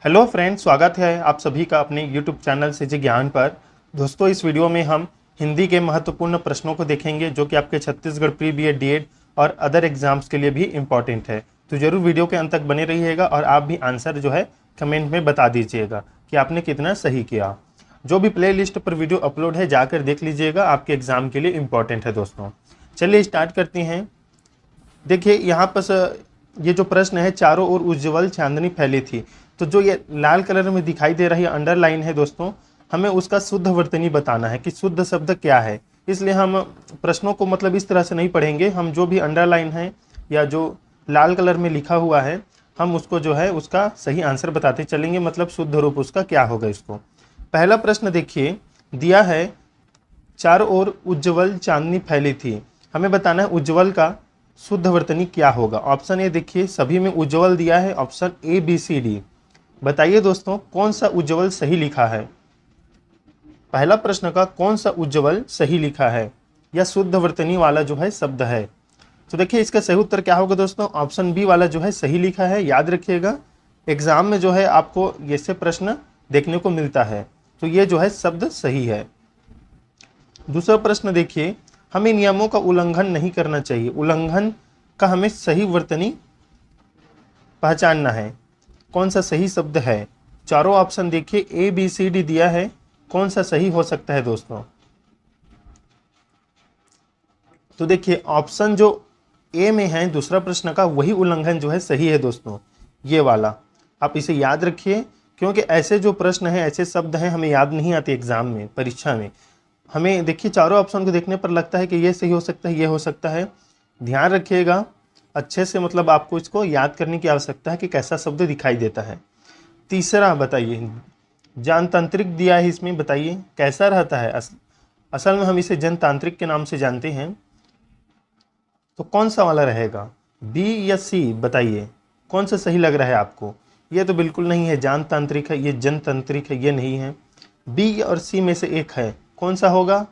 Hello friends, स्वागत है आप सभी का अपने यूट्यूब चैनल सीजी ज्ञान पर। दोस्तों, इस वीडियो में हम हिंदी के महत्वपूर्ण प्रश्नों को देखेंगे जो कि आपके छत्तीसगढ़ प्री बीएड डीएड और अदर एग्जाम्स के लिए भी इम्पॉर्टेंट है। तो जरूर वीडियो के अंत तक बने रहिएगा और आप भी आंसर जो है कमेंट में बता दीजिएगा कि आपने कितना सही किया। जो भी प्ले लिस्ट पर वीडियो अपलोड है जाकर देख लीजिएगा, आपके एग्जाम के लिए इम्पॉर्टेंट है। दोस्तों चलिए स्टार्ट करते हैं। देखिए यहाँ पर ये जो प्रश्न है, चारों ओर उज्ज्वल चांदनी फैली थी। तो जो ये लाल कलर में दिखाई दे रही है अंडरलाइन है दोस्तों, हमें उसका शुद्ध वर्तनी बताना है कि शुद्ध शब्द क्या है। इसलिए हम प्रश्नों को मतलब इस तरह से नहीं पढ़ेंगे, हम जो भी अंडरलाइन है या जो लाल कलर में लिखा हुआ है हम उसको जो है उसका सही आंसर बताते चलेंगे, मतलब शुद्ध रूप उसका क्या होगा। इसको पहला प्रश्न देखिए दिया है, चारों ओर उज्ज्वल चांदनी फैली थी। हमें बताना है उज्ज्वल का शुद्ध वर्तनी क्या होगा। ऑप्शन ए देखिए, सभी में उज्ज्वल दिया है, option A B C D. बताइए दोस्तों कौन सा उज्ज्वल सही लिखा है। पहला प्रश्न का कौन सा उज्ज्वल सही लिखा है या शुद्ध वर्तनी वाला जो है शब्द है। तो देखिए इसका सही उत्तर क्या होगा दोस्तों, ऑप्शन बी वाला जो है सही लिखा है। याद रखिएगा एग्जाम में जो है आपको ये से प्रश्न देखने को मिलता है, तो ये जो है शब्द सही है। दूसरा प्रश्न देखिए, हमें नियमों का उल्लंघन नहीं करना चाहिए। उल्लंघन का हमें सही वर्तनी पहचानना है, कौन सा सही शब्द है। चारों ऑप्शन देखिए ए बी सी डी दिया है, कौन सा सही हो सकता है दोस्तों। तो देखिए ऑप्शन जो ए में है दूसरा प्रश्न का, वही उल्लंघन जो है सही है दोस्तों, ये वाला। आप इसे याद रखिए क्योंकि ऐसे जो प्रश्न हैं, ऐसे शब्द हैं हमें याद नहीं आते एग्जाम में, परीक्षा में। हमें देखिए चारों ऑप्शन को देखने पर लगता है कि ये सही हो सकता है, ये हो सकता है। ध्यान रखिएगा अच्छे से, मतलब आपको इसको याद करने की आवश्यकता है कि कैसा शब्द दिखाई देता है। तीसरा बताइए, जनतांत्रिक दिया है इसमें, बताइए कैसा रहता है। असल में हम इसे जनतांत्रिक के नाम से जानते हैं, तो कौन सा वाला रहेगा, बी या सी। बताइए कौन सा सही लग रहा है आपको। ये तो बिल्कुल नहीं है, जनतांत्रिक है, ये जनतांत्रिक है, ये नहीं है। बी और सी में से एक है, कौन सा होगा।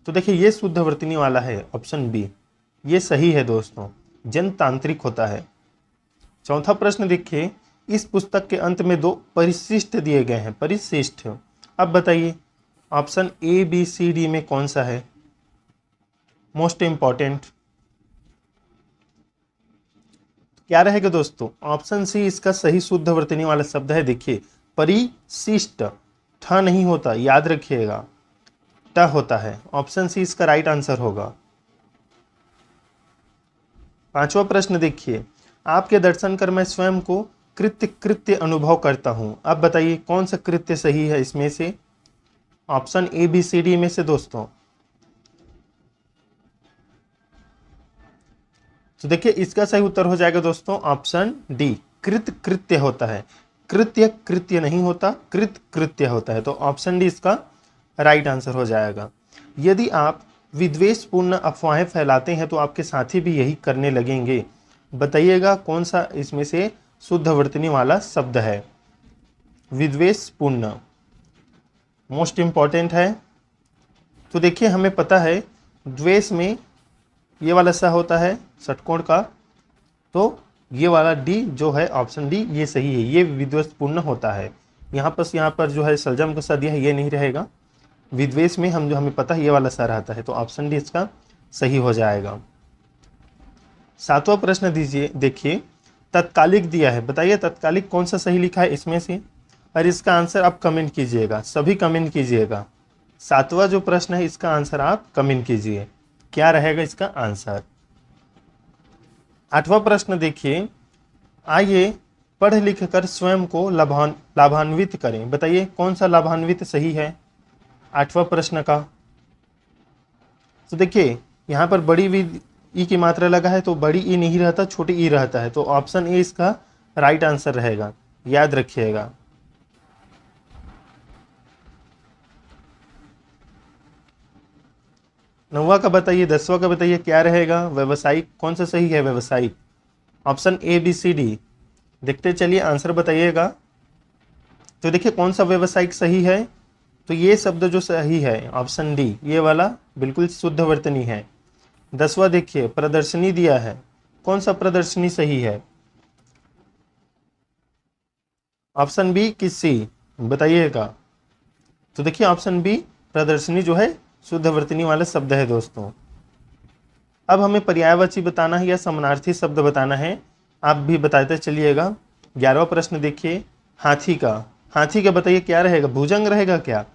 तो देखिए ये शुद्ध वर्तनी वाला है, ऑप्शन बी, ये सही है दोस्तों, जनतांत्रिक होता है। चौथा प्रश्न देखिए, इस पुस्तक के अंत में दो परिशिष्ट दिए गए हैं, परिशिष्ट। अब बताइए option A B C D में कौन सा है मोस्ट इंपॉर्टेंट। क्या रहेगा दोस्तों, ऑप्शन सी इसका सही शुद्ध वर्तनी वाला शब्द है। देखिए परिशिष्ट, ठ नहीं होता, याद रखिएगा, ट होता है। ऑप्शन सी इसका राइट आंसर होगा। पांचवा प्रश्न देखिए, आपके दर्शन कर मैं स्वयं को कृत्य कृत्य अनुभव करता हूं। अब बताइए कौन सा कृत्य सही है इसमें से, option A B C D में से दोस्तों। तो देखिए इसका सही उत्तर हो जाएगा दोस्तों ऑप्शन डी, कृत कृत्य होता है। कृत्य कृत्य नहीं होता, कृत कृत्य होता है। तो ऑप्शन डी इसका राइट आंसर हो जाएगा। यदि आप विद्वेषपूर्ण अफवाहें फैलाते हैं तो आपके साथी भी यही करने लगेंगे। बताइएगा कौन सा इसमें से शुद्ध वर्तनी वाला शब्द है। विद्वेषपूर्ण मोस्ट इंपॉर्टेंट है। तो देखिए हमें पता है द्वेष में ये वाला सा होता है षटकोण का, तो ये वाला डी जो है ऑप्शन डी ये सही है, ये विद्वेषपूर्ण होता है। यहाँ पर जो है सलजम का सा दिया है, ये नहीं रहेगा। विद्वेष में हम जो हमें पता है ये वाला सा रहता है, तो ऑप्शन डी इसका सही हो जाएगा। सातवां प्रश्न दीजिए, देखिए तत्कालिक दिया है। बताइए तत्कालिक कौन सा सही लिखा है इसमें से, और इसका आंसर आप कमेंट कीजिएगा, सभी कमेंट कीजिएगा। सातवां जो प्रश्न है इसका आंसर आप कमेंट कीजिए, क्या रहेगा इसका आंसर। आठवां प्रश्न देखिए, आइए पढ़ लिख कर स्वयं को लाभान्वित करें। बताइए कौन सा लाभान्वित सही है आठवां प्रश्न का। तो देखिए यहाँ पर बड़ी वी ई की मात्रा लगा है, तो बड़ी ई नहीं रहता, छोटी ई रहता है, तो ऑप्शन ए इसका राइट आंसर रहेगा, याद रखिएगा। नौवा का बताइए, दसवां का बताइए क्या रहेगा। व्यवसायिक कौन सा सही है, व्यवसायिक, option A B C D. देखते चलिए आंसर बताइएगा। तो देखिए कौन सा व्यवसायिक सही है, तो ये शब्द जो सही है ऑप्शन डी, ये वाला बिल्कुल शुद्ध वर्तनी है। दसवां देखिए प्रदर्शनी दिया है, कौन सा प्रदर्शनी सही है, ऑप्शन बी किसी, बताइएगा। तो देखिए ऑप्शन बी प्रदर्शनी जो है शुद्धवर्तनी वाला शब्द है दोस्तों। अब हमें पर्यायवाची बताना है या समानार्थी शब्द बताना है, आप भी बताते चलिएगा। 11वां प्रश्न देखिए, हाथी का। हाथी का बताइए क्या रहेगा, भुजंग रहेगा क्या,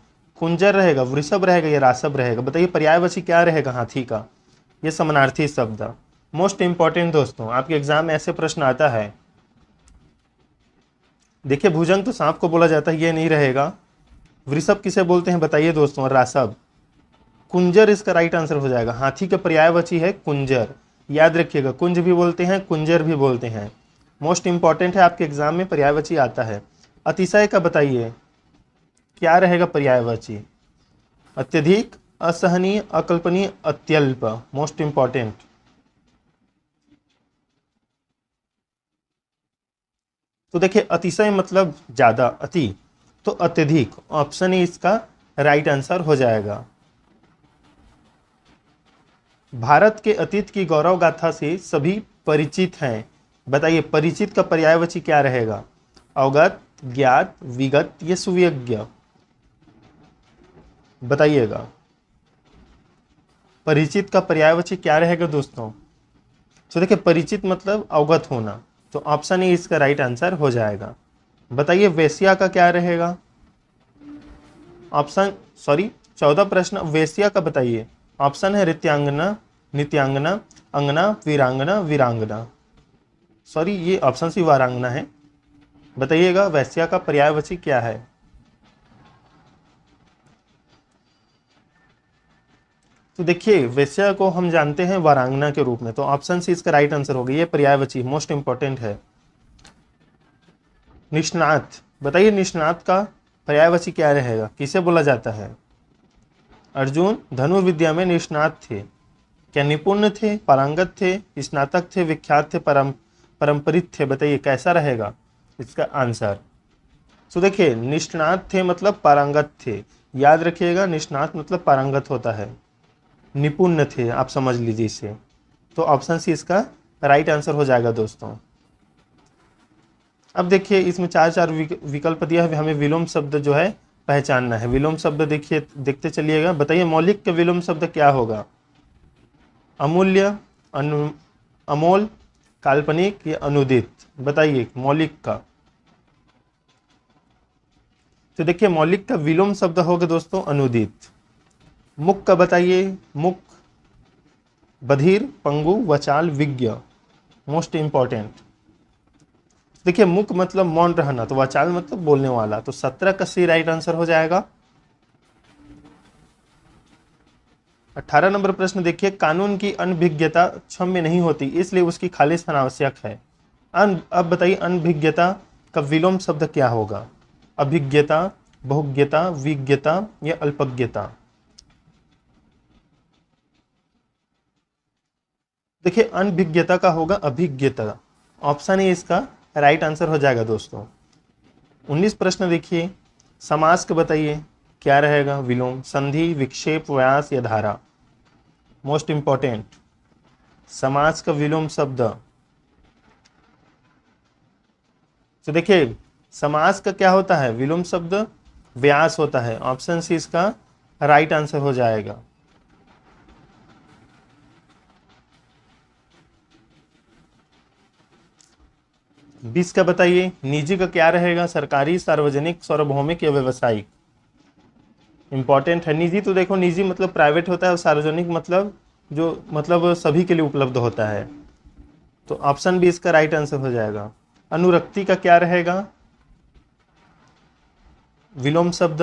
कुंजर रहेगा, वृषभ रहेगा या रासभ रहेगा, बताइए पर्यायवाची क्या रहेगा हाथी का। ये समानार्थी शब्द मोस्ट इंपॉर्टेंट दोस्तों, आपके एग्जाम में ऐसे प्रश्न आता है। देखिए भुजंग तो सांप को बोला जाता है, ये नहीं रहेगा। वृषभ किसे बोलते हैं बताइए दोस्तों, रासभ। कुंजर इसका राइट आंसर हो जाएगा। हाथी का पर्यायवाची है कुंजर, याद रखिएगा, कुंज भी बोलते हैं कुंजर भी बोलते हैं। मोस्ट इंपॉर्टेंट है, आपके एग्जाम में पर्यायवाची आता है। अतिशय का बताइए क्या रहेगा पर्यायवाची, अत्यधिक, असहनीय, अकल्पनीय, अत्यल्प। Most important. तो देखिए अतिशय मतलब ज्यादा, अति, तो अत्यधिक, ऑप्शन ही इसका राइट आंसर हो जाएगा। भारत के अतीत की गौरव गाथा से सभी परिचित हैं, बताइए परिचित का पर्यायवाची क्या रहेगा, अवगत, ज्ञात, विगत या सुविज्ञ, बताइएगा। परिचित का पर्यायवाची क्या रहेगा दोस्तों। तो देखिए परिचित मतलब अवगत होना, तो ऑप्शन ए इसका राइट आंसर हो जाएगा। बताइए वेश्या का क्या रहेगा, ऑप्शन, सॉरी 14 प्रश्न वेश्या का बताइए। ऑप्शन है रित्यांगना, नित्यांगना, अंगना, वीरांगना, वीरांगना। सॉरी ये ऑप्शन सी वारांगना है, बताइएगा वेश्या का पर्यायवाची क्या है। तो देखिए वेश्या को हम जानते हैं वारांगना के रूप में, तो ऑप्शन सी इसका राइट आंसर होगा, ये पर्यायवाची मोस्ट इंपॉर्टेंट है। निष्णात, बताइए निष्णात का पर्यायवाची क्या रहेगा, किसे बोला जाता है। अर्जुन धनुर्विद्या में निष्णात थे, क्या निपुण थे, पारंगत थे, स्नातक थे, विख्यात थे, परंपरित थे, बताइए कैसा रहेगा इसका आंसर। तो देखिए निष्णात थे मतलब पारंगत थे, याद रखिएगा निष्णात मतलब पारंगत होता है। निपुण थे आप समझ लीजिए इसे, तो ऑप्शन सी इसका राइट आंसर हो जाएगा दोस्तों। अब देखिए इसमें चार चार विकल्प दिया है, हमें विलोम शब्द जो है पहचानना है। विलोम शब्द देखिए देखते चलिएगा, बताइए मौलिक का विलोम शब्द क्या होगा, अमूल्य, अमोल, काल्पनिक या अनुदित, बताइए मौलिक का। तो देखिए मौलिक का विलोम शब्द होगा दोस्तों अनुदित। मुख का बताइए, मुख, बधिर, पंगु, वचाल, विज्ञ, मोस्ट इंपॉर्टेंट। देखिए मुख मतलब मौन रहना, तो वचाल मतलब बोलने वाला, तो 17 का सी राइट आंसर हो जाएगा। 18 नंबर प्रश्न देखिए, कानून की अनभिज्ञता क्षम्य नहीं होती इसलिए उसकी खालिश अनावश्यक है। अब बताइए अनभिज्ञता का विलोम शब्द क्या होगा, अभिज्ञता, बहुज्ञता, विज्ञता या अल्पज्ञता। देखिए अनभिज्ञता का होगा अभिज्ञता, ऑप्शन ए इसका राइट आंसर हो जाएगा दोस्तों। 19 प्रश्न देखिए, समास का बताइए क्या रहेगा विलोम, संधि, विक्षेप, व्यास या धारा। मोस्ट इंपॉर्टेंट, समास का विलोम शब्द। तो देखिए समास का क्या होता है विलोम शब्द, व्यास होता है, ऑप्शन सी इसका राइट आंसर हो जाएगा। बीस का बताइए, निजी का क्या रहेगा, सरकारी, सार्वजनिक, सार्वभौमिक या व्यवसायिक। इंपॉर्टेंट है। निजी तो देखो निजी मतलब प्राइवेट होता है, और सार्वजनिक मतलब जो मतलब सभी के लिए उपलब्ध होता है, तो ऑप्शन बी इसका राइट आंसर हो जाएगा। अनुरक्ति का क्या रहेगा विलोम शब्द,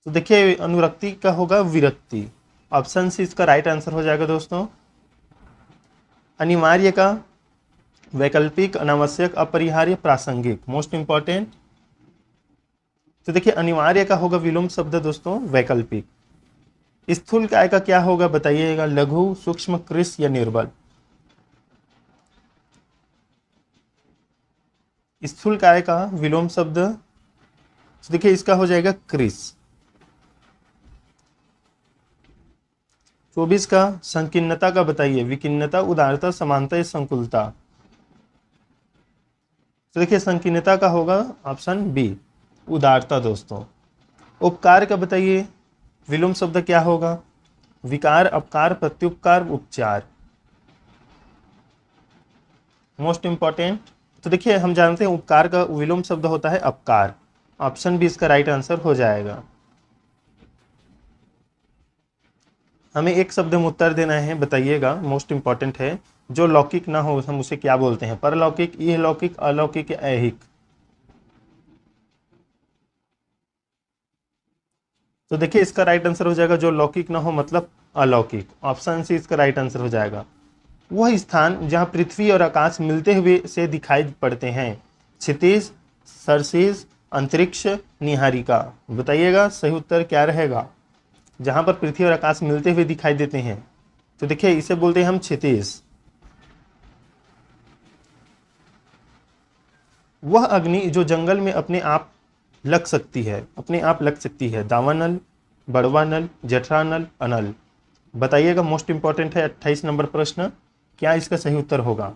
तो देखिए अनुरक्ति का होगा विरक्ति, ऑप्शन सी इसका राइट आंसर हो जाएगा दोस्तों। अनिवार्य का वैकल्पिक, अनावश्यक, अपरिहार्य, प्रासंगिक, मोस्ट इंपॉर्टेंट। तो देखिए अनिवार्य का होगा विलोम शब्द दोस्तों वैकल्पिक। स्थूल काय का क्या होगा बताइएगा, लघु, सूक्ष्म, कृश या निर्बल। स्थूल काय का विलोम शब्द, तो देखिए इसका हो जाएगा कृश। 24 का संकीर्णता का बताइए, विकीर्णता, उदारता, समानता या संकुलता। तो देखिए संकीर्णता का होगा ऑप्शन बी, उदारता दोस्तों। उपकार का बताइए, विलोम शब्द क्या होगा? विकार, अपकार, प्रत्युपकार, उपचार। Most important. तो देखिए हम जानते हैं उपकार का विलोम शब्द होता है अपकार। ऑप्शन बी इसका राइट आंसर हो जाएगा। हमें एक शब्द में उत्तर देना है, बताइएगा, मोस्ट इंपॉर्टेंट है। जो लौकिक ना हो हम उसे क्या बोलते हैं? परलौकिक, इहलौकिक, अलौकिक या ऐहिक? तो देखिए इसका राइट आंसर हो जाएगा जो लौकिक ना हो मतलब अलौकिक। ऑप्शन सी इसका राइट आंसर हो जाएगा। वह स्थान जहाँ पृथ्वी और आकाश मिलते हुए से दिखाई पड़ते हैं। क्षितिज, सरसीज, अंतरिक्ष, निहारिका। बताइएगा सही उत्तर क्या रहेगा? जहाँ पर पृथ्वी और आकाश मिलते हुए दिखाई देते हैं, तो देखिए इसे बोलते हैं हम क्षितिज। वह अग्नि जो जंगल में अपने आप लग सकती है, अपने आप लग सकती है। दावानल, बड़वानल, जठरानल, अनल। बताइएगा, मोस्ट इंपॉर्टेंट है 28 नंबर प्रश्न, क्या इसका सही उत्तर होगा?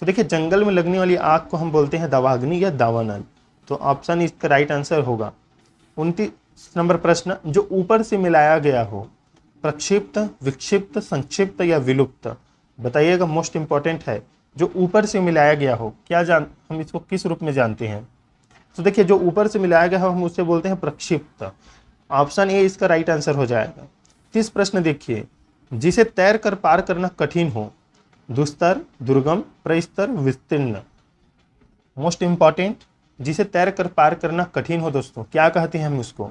तो देखिए जंगल में लगने वाली आग को हम बोलते हैं दावाग्नि या दावानल। तो ऑप्शन इसका राइट आंसर होगा। 29 नंबर प्रश्न, जो ऊपर से मिलाया गया हो। प्रक्षिप्त, विक्षिप्त, संक्षिप्त या विलुप्त। बताइएगा, मोस्ट इंपॉर्टेंट है। जो ऊपर से मिलाया गया हो, हम इसको किस रूप में जानते हैं? तो देखिए जो ऊपर से मिलाया गया हो हम उसे बोलते हैं प्रक्षिप्त। ऑप्शन ए इसका राइट आंसर हो जाएगा। 30 प्रश्न देखिए, जिसे तैर कर पार करना कठिन हो। दुस्तर, दुर्गम, प्रस्तर, विस्तीर्ण। मोस्ट इंपॉर्टेंट, जिसे तैर कर पार करना कठिन हो दोस्तों, क्या कहते हैं हम उसको?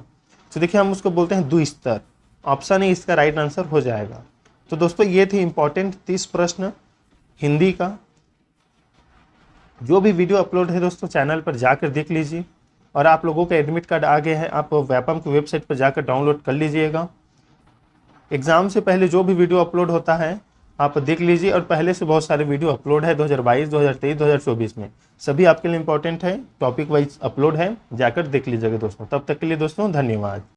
तो देखिए हम उसको बोलते हैं दुस्तर। ऑप्शन ए इसका राइट आंसर हो जाएगा। तो दोस्तों ये थे इंपॉर्टेंट 30 प्रश्न हिंदी का। जो भी वीडियो अपलोड है दोस्तों चैनल पर जाकर देख लीजिए। और आप लोगों का एडमिट कार्ड आ गया है, आप व्यापम की वेबसाइट पर जाकर डाउनलोड कर लीजिएगा। एग्ज़ाम से पहले जो भी वीडियो अपलोड होता है आप देख लीजिए। और पहले से बहुत सारे वीडियो अपलोड है 2022, 2023, 2024 में, सभी आपके लिए इंपॉर्टेंट है, टॉपिक वाइज अपलोड है, जाकर देख लीजिएगा दोस्तों। तब तक के लिए दोस्तों धन्यवाद।